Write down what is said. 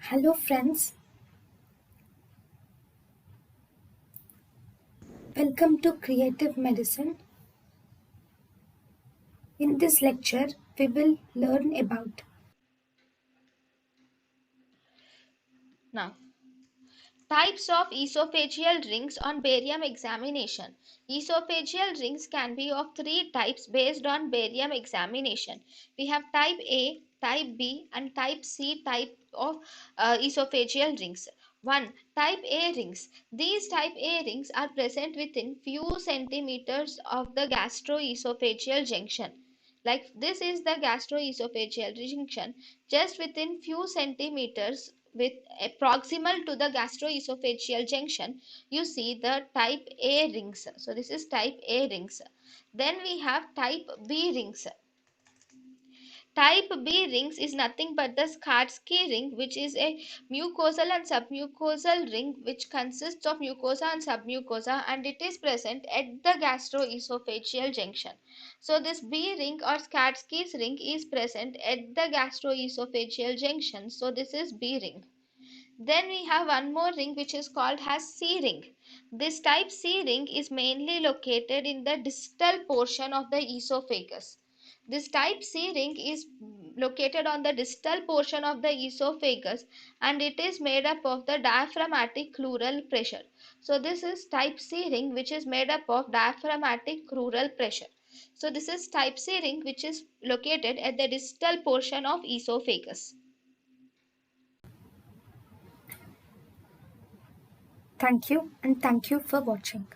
Hello friends, welcome to Creative Medicine. In this lecture, we will learn about Now, types of esophageal rings on barium examination. Esophageal rings can be of three types based on barium examination. We have type A, type B, and type C type of esophageal rings. 1. Type A rings. These type A rings are present within few centimeters of the gastroesophageal junction. Like this is the gastroesophageal junction, just within few centimeters with proximal to the gastroesophageal junction, you see the type A rings. So this is type A rings. Then we have type B rings. Type B rings is nothing but the Skarsky ring, which is a mucosal and submucosal ring which consists of mucosa and submucosa, and it is present at the gastroesophageal junction. So this B ring or Skarsky's ring is present at the gastroesophageal junction. So this is B ring. Then we have one more ring which is called as C ring. This type C ring is mainly located in the distal portion of the esophagus. This type C ring is located on the distal portion of the esophagus, and it is made up of the diaphragmatic crural pressure. So this is type C ring which is made up of diaphragmatic crural pressure. So this is type C ring which is located at the distal portion of esophagus. thank you and thank you for watching.